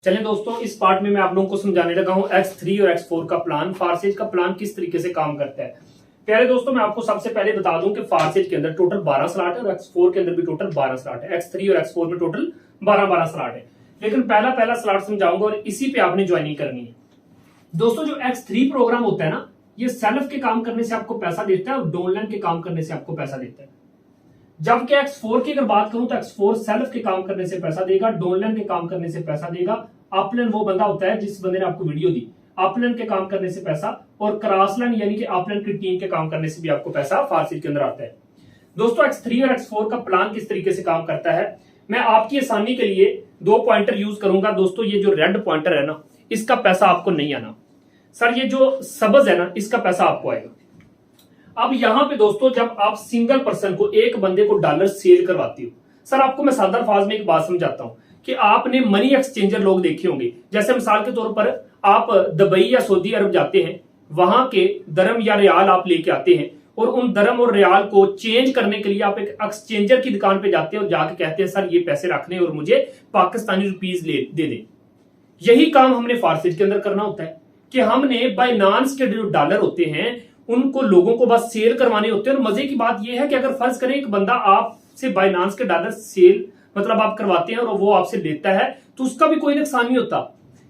चलें दोस्तों, इस पार्ट में मैं आप लोगों को समझाने लगा हूं X3 और X4 का प्लान। फारसेज का प्लान किस तरीके से काम करता है। प्यारे दोस्तों, मैं आपको सबसे पहले बता दूं कि फारसेज के अंदर टोटल 12 स्लॉट है और X4 के अंदर भी टोटल 12 स्लॉट है। X3 और X4 में टोटल 12 स्लॉट है, लेकिन पहला स्लॉट समझाऊंगा और इसी पे आपने ज्वाइनिंग करनी है। दोस्तों, जो X3 प्रोग्राम होता है ना, ये सेल्फ के काम करने से आपको पैसा देता है और डाउनलाइन के काम करने से आपको पैसा देता है। जबकि X4 की अगर बात करूं तो X4 सेल्फ के काम करने से पैसा देगा, डाउनलाइन के काम करने से पैसा देगा। अपलाइन वो बंदा होता है जिस बंदे ने आपको वीडियो दी, अपलाइन के काम करने से पैसा, और क्रॉसलाइन यानी कि अपलाइन की टीम के काम करने से भी आपको पैसा फारसेज के अंदर आता है। दोस्तों, X3 और X4 का प्लान किस तरीके से काम करता है, मैं आपकी आसानी के लिए 2 पॉइंटर यूज करूंगा। दोस्तों, ये जो रेड पॉइंटर है ना, इसका पैसा आपको नहीं आना। सर, ये जो सब्ज है ना, इसका पैसा आपको आएगा। अब यहां पे दोस्तों, जब आप सिंगल पर्सन को, एक बंदे को डॉलर सेल करवाते हो, सर आपको मैं सादा अल्फाज में एक बात समझाता हूं कि आपने मनी एक्सचेंजर लोग देखे होंगे। जैसे मिसाल के तौर पर आप दुबई या सऊदी अरब जाते हैं, वहां के दरम या रियाल आप लेके आते हैं और उन दरम और रियाल को चेंज करने के लिए आप एक एक्सचेंजर की दुकान पे जाते हैं और जाके कहते हैं सर ये पैसे रखने और मुझे पाकिस्तानी रुपीज दे दें। यही काम हमने फारसेज के अंदर करना होता है कि हमने बाइनांस के जो डॉलर होते हैं उनको लोगों को बस सेल करवाने होते हैं। और मजे की बात यह है कि अगर फर्ज करें एक बंदा आपसे बाइनांस के डॉलर सेल मतलब आप करवाते हैं और वो आपसे लेता है, तो उसका भी कोई नुकसान नहीं होता।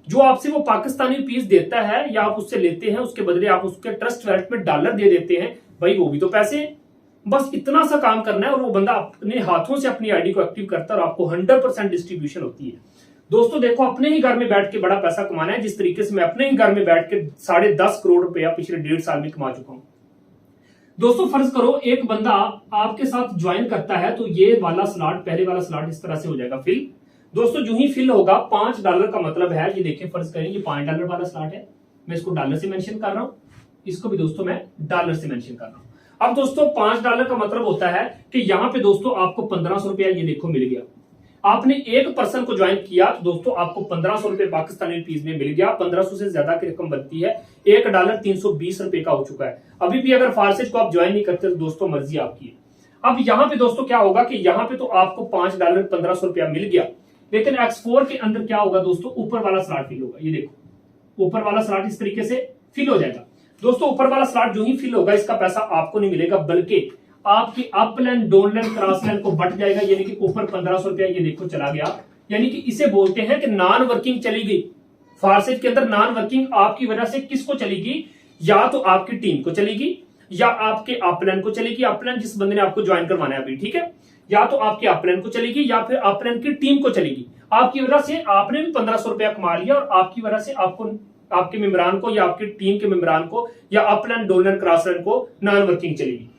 जो आपसे वो पाकिस्तानी रुपीस देता है या आप उससे लेते हैं, उसके बदले आप उसके ट्रस्ट वैलेट में डॉलर दे देते हैं, भाई वो भी तो पैसे हैं। बस इतना सा काम करना है और वो बंदा अपने हाथों से अपनी आईडी को एक्टिव करता है और आपको 100% डिस्ट्रीब्यूशन होती है। दोस्तों देखो, अपने ही घर में बैठ के बड़ा पैसा कमाना है, जिस तरीके से मैं अपने ही घर में बैठ के 10.5 करोड़ रुपया पिछले 1.5 साल में कमा चुका हूं। दोस्तों, फर्ज करो एक बंदा आपके साथ ज्वाइन करता है, तो ये वाला स्लॉट, पहले वाला स्लॉट इस तरह से हो जाएगा फिल। दोस्तों, जो ही फिल होगा, $5 का मतलब है, ये देखिए फर्ज करें ये $5 वाला स्लॉट है, मैं इसको डॉलर से मेंशन कर रहा हूं, इसको भी दोस्तों मैं डॉलर से मेंशन कर रहा हूं। अब दोस्तों, $5 का मतलब होता है कि यहां पे दोस्तों आपको 1500 रुपया ये देखो मिल गया। आपने एक पर्सन को ज्वाइन किया तो दोस्तों आपको 1500 रुपए पाकिस्तानी रुपीज में मिल गया। 1500 से ज्यादा की रकम बनती है, $1 320 रुपए का हो चुका है। अभी भी अगर फारसेज को आप ज्वाइन नहीं करते तो दोस्तों मर्जी आपकी है। अब यहाँ पे दोस्तों क्या होगा कि यहाँ पे तो आपको $5 1500 रुपया मिल गया, लेकिन X4 के अंदर क्या होगा दोस्तों, ऊपर वाला स्लॉट फिल होगा। ये देखो ऊपर वाला स्लॉट इस तरीके से फिल हो जाएगा। दोस्तों, ऊपर वाला स्लॉट जो ही फिल होगा, इसका पैसा आपको नहीं मिलेगा, बल्कि आपकी अपलाइन डाउनलाइन क्रॉसलाइन को बट जाएगा। यानी कि ऊपर 1500 रुपया ये देखो चला गया। यानी कि इसे बोलते हैं कि नॉन वर्किंग चली गई। फारसेज के अंदर नॉन वर्किंग आपकी वजह से किसको चलेगी, या तो आपकी टीम को चलेगी या आपके अपलाइन को चलेगी। अपलाइन जिस बंदे ने आपको ज्वाइन करवाना है अभी, ठीक है, या तो आपके अपलाइन को चलेगी या फिर अपलाइन की टीम को चलेगी। आपकी वजह से आपने भी 1500 रुपया कमा लिया और आपकी वजह से आपको, आपके मेंबरान को या आपकी टीम के मेंबरान को या अपलाइन डाउनलाइन क्रॉसलाइन को नॉन वर्किंग चलेगी।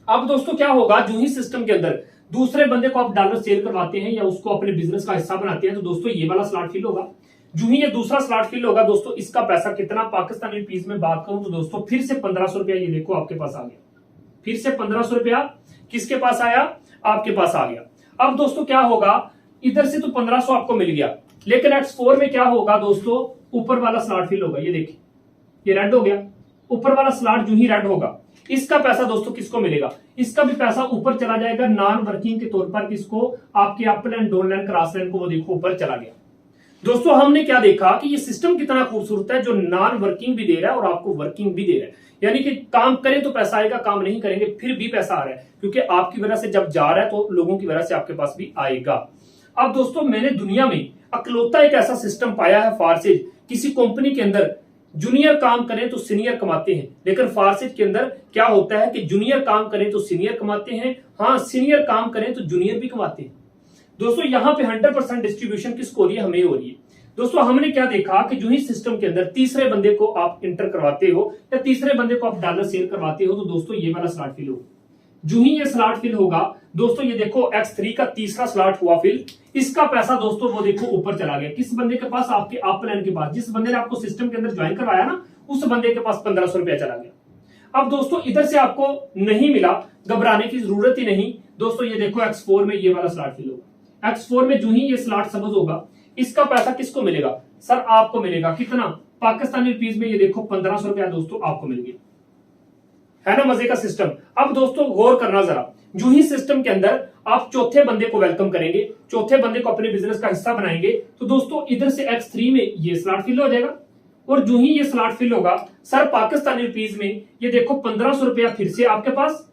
अब दोस्तों क्या होगा, जो ही सिस्टम के अंदर दूसरे बंदे को आप डॉलर सेल करवाते हैं या उसको अपने बिजनेस का हिस्सा बनाते हैं, तो दोस्तों ये वाला स्लॉट फिल होगा। जो ही ये दूसरा स्लॉट फिल होगा दोस्तों, इसका पैसा कितना पाकिस्तानी रुपीस में बात करूं तो दोस्तों फिर से 1500 रुपया ये देखो आपके पास आ गया। फिर से 1500 रुपया किसके पास आया, आपके पास आ गया। अब दोस्तों क्या होगा, इधर से तो 1500 आपको मिल गया, लेकिन X4 में क्या होगा दोस्तों, ऊपर वाला स्लॉट फिल होगा। ये देखिए ये रेड हो गया, ऊपर वाला स्लॉट जो ही रेड होगा, इसका पैसा दोस्तों किसको मिलेगा, इसका भी पैसा ऊपर चला जाएगा नॉन वर्किंग के तौर पर। किसको, आपके अपलाइन डाउनलाइन क्रॉसलाइन को, वो देखो ऊपर चला गया। दोस्तों हमने क्या देखा कि ये सिस्टम कितना खूबसूरत है, जो नॉन वर्किंग भी दे रहा है और आपको वर्किंग भी दे रहा है। यानी कि काम करें तो पैसा आएगा, काम नहीं करेंगे फिर भी पैसा आ रहा है, क्योंकि आपकी वजह से जब जा रहा है तो लोगों की वजह से आपके पास भी आएगा। अब दोस्तों, मैंने दुनिया में अकलौता एक ऐसा सिस्टम पाया है फारसेज, किसी कंपनी के अंदर जूनियर काम करें तो सीनियर कमाते हैं, लेकिन फारसेज के अंदर क्या होता है कि जूनियर काम करें तो सीनियर कमाते हैं, हाँ सीनियर काम करें तो जूनियर भी कमाते हैं। दोस्तों यहाँ पे 100% डिस्ट्रीब्यूशन किसको हो रही है, हमें हो रही है। दोस्तों हमने क्या देखा कि जो ही सिस्टम के अंदर तीसरे बंदे को आप इंटर करवाते हो या तीसरे बंदे को आप डॉलर सेल करवाते हो, तो दोस्तों ये वाला स्लॉट फिल होगा। जो ही ये स्लॉट फिल होगा दोस्तों, ये देखो X3 का तीसरा स्लॉट हुआ फिल, इसका पैसा दोस्तों वो देखो ऊपर चला गया। किस बंदे के पास, आपके अपलाइन के पास, जिस बंदे ने आपको सिस्टम के अंदर ज्वाइन करवाया ना, उस बंदे के पास 1500 रुपया चला गया। अब दोस्तों इधर से आपको नहीं मिला, घबराने की जरूरत ही नहीं। दोस्तों ये देखो X4 में ये वाला स्लॉट फिल होगा। X4 में जो ही ये स्लॉट सबज होगा, इसका पैसा किसको मिलेगा, सर आपको मिलेगा। कितना, पाकिस्तानी रुपीज में ये देखो 1500 रुपया दोस्तों आपको मिल गया। है ना मजे का सिस्टम। अब दोस्तों गौर करना जरा, जूही सिस्टम के अंदर आप चौथे बंदे को वेलकम करेंगे, चौथे बंदे को अपने बिजनेस का हिस्सा बनाएंगे, तो दोस्तों इधर से X3 में ये स्लॉट फिल हो जाएगा और जो ही ये स्लॉट फिल होगा सर पाकिस्तानी रुपीज में ये देखो 1500 रुपया फिर से आपके पास,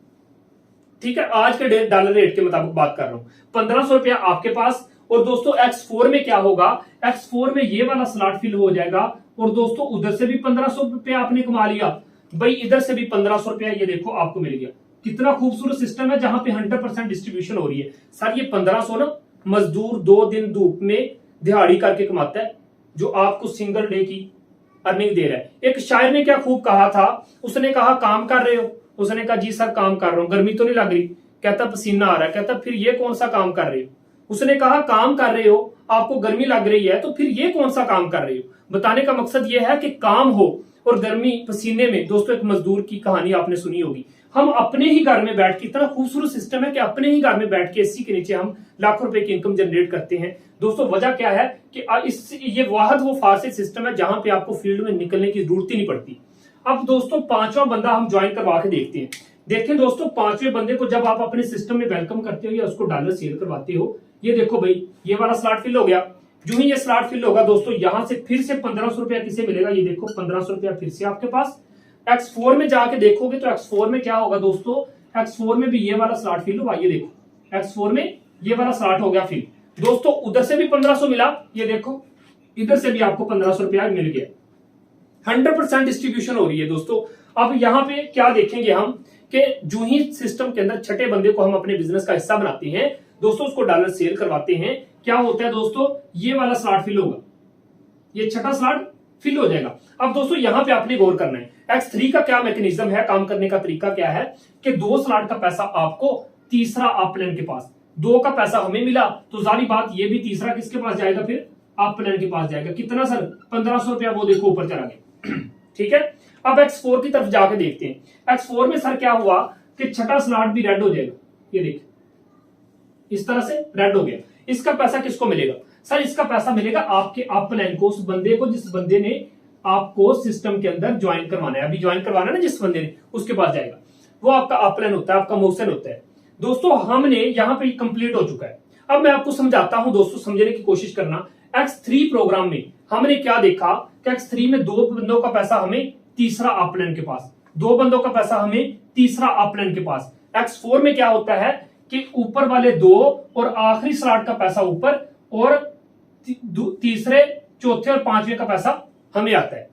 ठीक है, आज के डॉलर रेट के मुताबिक बात कर रहा हूं, 1500 रुपया आपके पास। और दोस्तों X4 में क्या होगा, X4 में ये वाला स्लॉट फिल हो जाएगा और दोस्तों उधर से भी 1500 रुपया आपने कमा लिया, भाई इधर से भी 1500 रुपया ये देखो आपको मिल गया। कितना खूबसूरत सिस्टम है जहां पे 100% डिस्ट्रीब्यूशन हो रही है। सर ये 1500 ना मजदूर 2 दिन धूप में दिहाड़ी करके कमाता है, जो आपको सिंगल डे की अर्निंग दे रहा है। एक शायर ने क्या खूब कहा था, उसने कहा काम कर रहे हो, उसने कहा जी सर काम कर रहा हूं, गर्मी तो नहीं लग रही, कहता पसीना आ रहा है, कहता फिर ये कौन सा काम कर रहे हो। उसने कहा काम कर रहे हो, आपको गर्मी लग रही है, तो फिर ये कौन सा काम कर रहे हो। बताने का मकसद ये है कि काम हो और गर्मी पसीने में, दोस्तों एक मजदूर की कहानी आपने सुनी होगी, हम अपने ही घर में बैठ के, इतना खूबसूरत सिस्टम है कि अपने ही घर में बैठ के एसी के नीचे हम लाखों रुपए की इनकम जनरेट करते हैं। दोस्तों वजह क्या है कि ये वाहद वो फारसी सिस्टम है जहां पे आपको फील्ड में निकलने की जरूरत ही नहीं पड़ती। अब दोस्तों 5वां बंदा हम ज्वाइन करवा के देखते हैं। देखें दोस्तों 5वें बंदे को जब आप अपने सिस्टम में वेलकम करते हो या उसको डॉलर सेल करवाते हो, ये देखो भाई ये वाला स्लॉट फिल हो गया। जो ही ये स्लॉट फिल होगा दोस्तों यहां से फिर से 1500 रुपया किसे मिलेगा, ये देखो 1500 रुपया फिर से आपके पास। X4 में जाके देखोगे तो X4 में क्या होगा दोस्तों, X4 में भी ये वाला स्लॉट फिल हुआ, ये देखो X4 में ये वाला स्लॉट हो गया फिल। दोस्तों उधर से भी 1500 मिला, ये देखो इधर से भी आपको 1500 रुपया मिल गया। 100% डिस्ट्रीब्यूशन हो रही है दोस्तों। अब यहाँ पे क्या देखेंगे हम कि जो ही सिस्टम के अंदर छठे बंदे को हम अपने बिजनेस का हिस्सा बनाते हैं दोस्तों, उसको डॉलर सेल करवाते हैं, क्या होता है दोस्तों, ये वाला स्लॉट फिल होगा, ये छठा स्लॉट फिल हो जाएगा। अब दोस्तों यहां पे आपने गौर करना है X3 का क्या मैकेनिज्म है, काम करने का तरीका क्या है कि 2 स्लॉट का पैसा आपको, तीसरा अपलाइन के पास, 2 का पैसा हमें मिला, तो जारी बात ये भी तीसरा किसके पास जाएगा, फिर अपलाइन के पास जाएगा। कितना सर, 1500 रुपया, वो देखो ऊपर चला गया। ठीक है, अब X4 की तरफ जाके देखते हैं। X4 में सर क्या हुआ कि छठा स्लॉट भी रेड हो जाएगा, ये देखिए इस तरह से रेड हो गया। इसका पैसा किसको मिलेगा, सर इसका पैसा मिलेगा आपके अपलाइन को, उस बंदे को जिस बंदे ने आपको सिस्टम के अंदर ज्वाइन करवाना है, अभी ज्वाइन करवाना है ना जिस बंदे ने, उसके पास जाएगा, वो आपका अपलाइन होता है, आपका मोशन होता है। दोस्तों हमने यहाँ पे कंप्लीट हो चुका है। अब मैं आपको समझाता हूं दोस्तों, समझने की कोशिश करना। X3 प्रोग्राम में हमने क्या देखा कि X3 में 2 बंदों का पैसा हमें, तीसरा अपलाइन के पास, 2 बंदों का पैसा हमें, तीसरा अपलाइन के पास। X4 में क्या होता है कि ऊपर वाले 2 और आखिरी स्लॉट का पैसा ऊपर, और तीसरे, चौथे और 5वें का पैसा हमें आता है।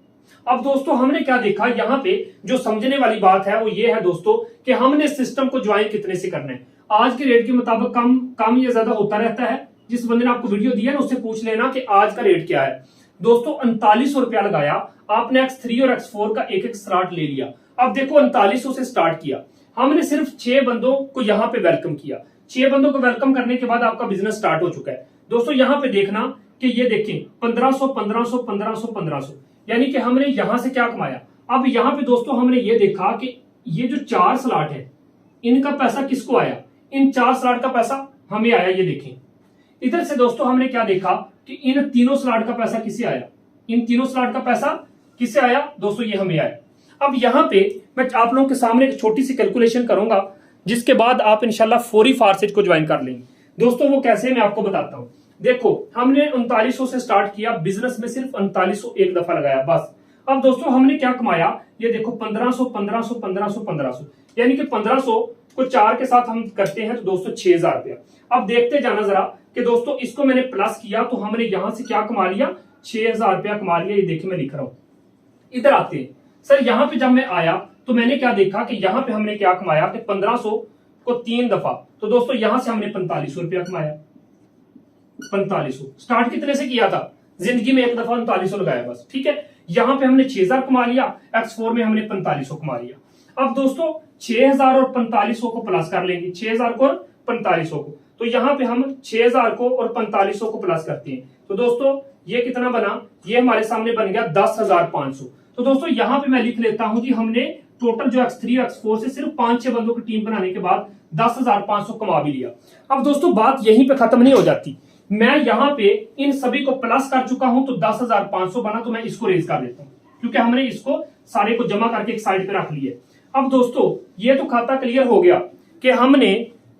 अब दोस्तों हमने क्या देखा, यहां पे जो समझने वाली बात है वो ये है दोस्तों कि हमने सिस्टम को ज्वाइन कितने से करना है। आज के रेट के मुताबिक कम या ज्यादा होता रहता है। जिस बंदे ने आपको वीडियो दिया ना उससे पूछ लेना कि आज का रेट क्या है। दोस्तों 3900 रुपया लगाया आपने, X3 और X4 का एक स्लॉट ले लिया। अब देखो 3900 से स्टार्ट किया हमने, सिर्फ 6 बंदों को यहां पे वेलकम किया। 6 बंदों को वेलकम करने के बाद आपका बिजनेस स्टार्ट हो चुका है। दोस्तों यहां पे देखना कि ये देखें 1500 1500 1500 1500, यानी कि हमने यहां से क्या कमाया। अब यहां पे दोस्तों हमने ये देखा कि ये जो 4 स्लॉट है इनका पैसा किसको आया, इन 4 स्लॉट का पैसा हमें आया। ये देखें इधर से दोस्तों हमने क्या देखा कि इन तीनों स्लॉट का पैसा किसे आया, इन तीनों स्लॉट का पैसा किसे आया दोस्तों, ये हमें आया। अब यहां पे मैं आप लोगों के सामने एक छोटी सी कैलकुलेशन करूंगा, जिसके बाद आप इंशाल्लाह फौरी फारसेज को ज्वाइन कर लेंगे। दोस्तों वो कैसे, मैं आपको बताता हूं। देखो हमने 3900 से स्टार्ट किया, बिजनेस में सिर्फ 3900 एक दफा लगाया बस। अब दोस्तों हमने क्या कमाया, ये देखो 1500 1500 1500 1500, यानी कि 1500 को 4 के साथ हम करते हैं तो दोस्तों 6000 रुपया। अब देखते जाना जरा कि दोस्तों इसको मैंने प्लस किया तो हमने यहां से क्या कमा लिया, 6000 रुपया कमा लिया। ये देखिए मैं लिख रहा हूं, इधर आते हैं सर। यहां पे जब मैं आया तो मैंने क्या देखा कि यहां पे हमने क्या कमाया कि 1500 को 3 दफा, तो दोस्तों यहां से हमने 4500 रुपया कमाया। 4500 स्टार्ट कितने से किया था, जिंदगी में एक दफा 3900 लगाया बस, ठीक है। यहां पे हमने 6000 कमा लिया, X4 में हमने 4500 कमा लिया। अब दोस्तों 6000 और 4500 को प्लस कर लेंगे, 6000 को और 4500 को, तो यहां पे हम 6000 को और 4500 को प्लस करते हैं तो दोस्तों ये कितना बना, ये हमारे सामने बन गया 10,500। तो दोस्तों यहां पे मैं लिख लेता हूं कि हमने टोटल जो X3 और X4 से सिर्फ 5-6 बंदों की टीम बनाने के बाद 10,500 कमा भी लिया। अब दोस्तों बात यहीं पे खत्म नहीं हो जाती, मैं यहां पे इन सभी को प्लस कर चुका हूं तो 10,500 बना, तो मैं इसको रेज कर देता हूं क्योंकि हमने इसको सारे को जमा करके एक साइड पे रख लिया। अब दोस्तों ये तो खाता क्लियर हो गया कि हमने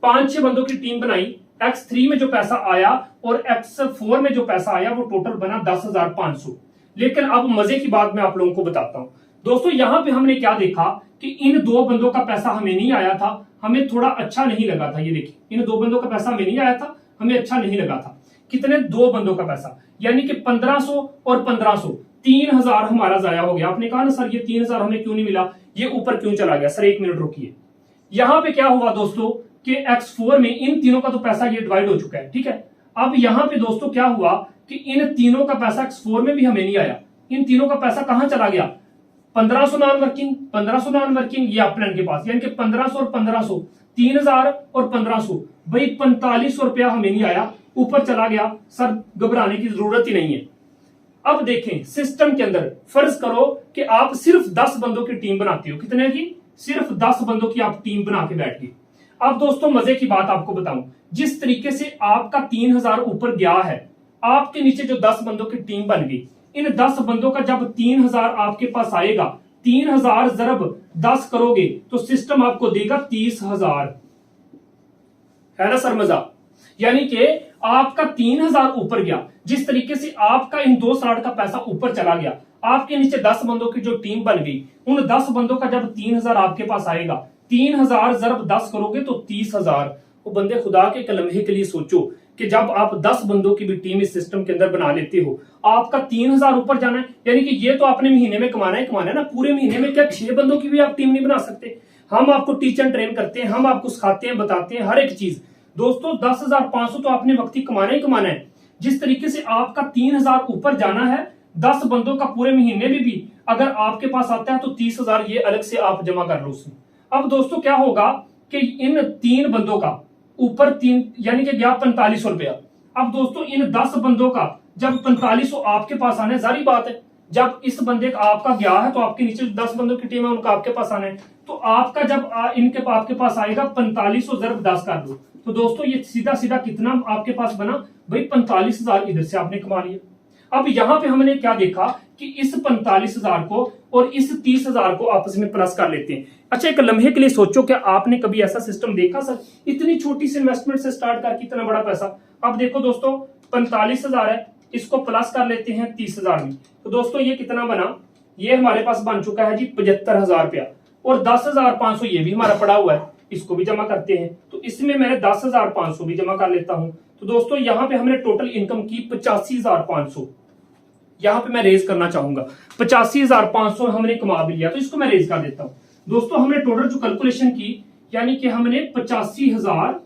5-6 बंदों की टीम बनाई, X3 में जो पैसा आया और X4 में जो पैसा आया वो टोटल बना 10,500। लेकिन अब मजे की बात मैं आप लोगों को बताता हूं दोस्तों, यहां पे हमने क्या देखा कि इन 2 बंदों का पैसा हमें नहीं आया था, हमें थोड़ा अच्छा नहीं लगा था। ये देखिए इन 2 बंदों का पैसा हमें नहीं आया था, हमें अच्छा नहीं लगा था। कितने? 2 बंदों का पैसा, यानी कि 1500 और 1500, 3000 हमारा जाया हो गया। आपने कहा ना सर ये 3000 हमें क्यों नहीं मिला, ये ऊपर क्यों चला गया? सर 1 मिनट रुकिए। यहां पे क्या हुआ दोस्तों कि X4 में इन तीनों का तो पैसा ये डिवाइड हो चुका है, ठीक है। अब यहां पे दोस्तों क्या हुआ कि इन तीनों का पैसा X4 में भी हमें नहीं आया, इन तीनों का पैसा कहां चला गया? 1500 नॉन वर्किंग, 1500 नॉन वर्किंग, ये अपलन के पास, यानी कि 1500 और 1500, 3000 और 1500, भाई 4500 रुपया हमें नहीं आया, ऊपर चला गया। सर घबराने की जरूरत ही नहीं है। अब देखें सिस्टम के अंदर, फर्ज करो कि आप सिर्फ 10 बंदों की टीम बनाते हो। कितने की? सिर्फ 10 बंदों की आप टीम बना के बैठ गए। अब दोस्तों मजे की बात आपको बताऊं, जिस तरीके से आपका 3000 ऊपर गया है, आपके नीचे जो 10 बंदों की टीम बन गई, इन 10 बंदों का जब 3000 आपके पास आएगा, 3000 ज़रब 10 करोगे तो सिस्टम आपको देगा 30,000। है ना सर मजा? यानी कि आपका 3000 ऊपर गया, जिस तरीके से आपका इन 2 स्लॉट का पैसा ऊपर चला गया, आपके नीचे 10 बंदों की जो टीम बन गई, उन 10 बंदों का जब 3000 आपके पास आएगा, 3000 ज़रब 10 करोगे तो 30,000। वो बंदे खुदा के एक लम्हे के लिए सोचो कि जब आप 10 बंदों की भी टीम इस सिस्टम के अंदर बना लेते हो, आपका 3000 ऊपर जाना है। यानी कि ये तो आपने महीने में कमाना है ना, पूरे महीने में क्या 6 बंदों की भी आप टीम नहीं बना सकते? हम आपको टीच एंड ट्रेन करते हैं, हम आपको सिखाते हैं, बताते हैं हर एक चीज। दोस्तों 10,500 तो आपने वक्त ही कमाना है। जिस तरीके से आपका 3000 ऊपर जाना है, 10 बंदों का पूरे महीने में भी अगर आपके पास आता है तो 30,000 ये अलग से आप जमा कर लो उसमें। अब दोस्तों क्या होगा कि इन 3 बंदों का ऊपर 3 यानी कि गया 4500 रुपया। अब दोस्तों इन 10 बंदों का जब 4500 आपके पास आने, जारी बात है जब इस बंदे का आपका गया है तो आपके नीचे 10 बंदों की टीम है उनका आपके पास आना है, तो आपका जब इनके आपके पास आएगा 4500 ज़रब 10 कर दो, तो दोस्तों ये सीधा सीधा कितना आपके पास बना? भाई 45,000 इधर से आपने कमा लिया। अब यहां पे हमने क्या देखा कि इस 45,000 को और इस 30,000 को आपस में प्लस कर लेते हैं। अच्छा एक लम्हे के लिए सोचो, क्या आपने कभी ऐसा सिस्टम देखा सर? इतनी छोटी सी इन्वेस्टमेंट से स्टार्ट करके इतना बड़ा पैसा। अब देखो दोस्तों 45,000 है, इसको प्लस कर लेते हैं 30,000 में, तो दोस्तों ये कितना बना? ये हमारे पास बन चुका है जी 75,000 रुपया, और 10,500 ये भी हमारा पड़ा हुआ है, इसको भी जमा करते हैं। तो इसमें मैं 10,500 भी जमा कर लेता हूं। तो दोस्तों यहां पे हमने टोटल इनकम की 85,500। यहां पे मैं रेज करना चाहूंगा, 85,500 हमने कमा भी लिया, तो इसको मैं रेज कर देता हूं। दोस्तों हमने टोटल जो कैलकुलेशन की, यानी कि हमने 85,000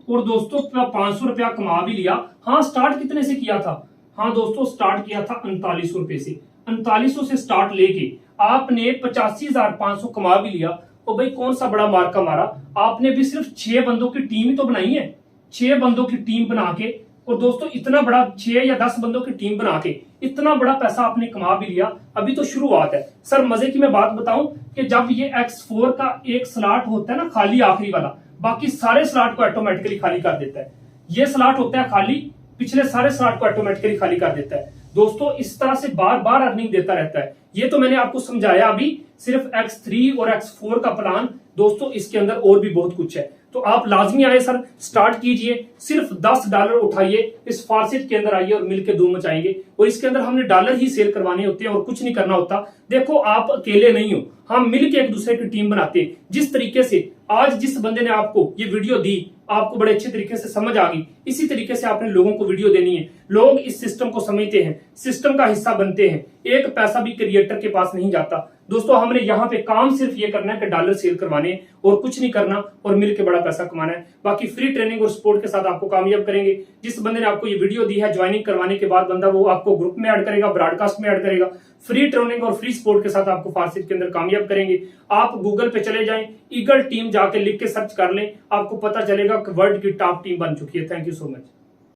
और दोस्तों 500 रुपया कमा भी लिया। हाँ स्टार्ट कितने से किया था? हाँ दोस्तों स्टार्ट किया था 3900 रुपए से। 3900 से स्टार्ट लेके आपने 85,500 कमा भी लिया। तो भाई कौन सा बड़ा मार्का मारा? आपने भी सिर्फ 6 बंदों की टीम ही तो बनाई है, 6 बंदों की टीम बना के, और दोस्तों इतना बड़ा 6 या 10 बंदों की टीम बना के इतना बड़ा पैसा आपने कमा भी लिया। अभी तो शुरुआत है। सर मजे की मैं बात बताऊं कि जब ये X4 का एक स्लॉट होता है ना खाली, आखिरी वाला, बाकी सारे स्लॉट को ऑटोमेटिकली खाली कर देता है। ये स्लॉट होता है खाली, पिछले सारे स्लॉट को ऑटोमेटिकली खाली कर देता है। दोस्तों इस तरह से बार बार अर्निंग देता रहता है। ये तो मैंने आपको समझाया अभी सिर्फ X3 और X4 का प्लान। दोस्तों इसके अंदर और भी बहुत कुछ है, तो आप लाजमी आए सर, स्टार्ट कीजिए, सिर्फ $10 उठाइए, इस फारसेट के अंदर आइए और मिलकर धूम मचाएंगे। और इसके अंदर हमने डॉलर ही सेल करवाने होते हैं और कुछ नहीं करना होता। देखो आप अकेले नहीं हो, हम मिलकर एक दूसरे की टीम बनाते हैं। जिस तरीके से आज जिस बंदे ने आपको ये वीडियो दी, आपको बड़े अच्छे तरीके से समझ आ गई, इसी तरीके से आपने लोगों को वीडियो देनी है। लोग इस सिस्टम को समझते हैं, सिस्टम का हिस्सा बनते हैं, एक पैसा भी क्रिएटर के पास नहीं जाता। दोस्तों हमने यहाँ पे काम सिर्फ ये करना है कि डॉलर सेल करवाने और कुछ नहीं करना, और मिलकर बड़ा पैसा कमाना है। बाकी फ्री ट्रेनिंग और सपोर्ट के साथ आपको कामयाब करेंगे। जिस बंदे ने आपको ये वीडियो दी है, ज्वाइनिंग करवाने के बाद बंदा वो आपको ग्रुप में ऐड करेगा, ब्रॉडकास्ट में ऐड करेगा, फ्री ट्रेनिंग और फ्री सपोर्ट के साथ आपको फारसेट के अंदर कामयाब करेंगे। आप गूगल पे चले जाएं, ईगल टीम जाके लिख के सर्च कर लें, आपको पता चलेगा कि वर्ल्ड की टॉप टीम बन चुकी है। Thank you so much.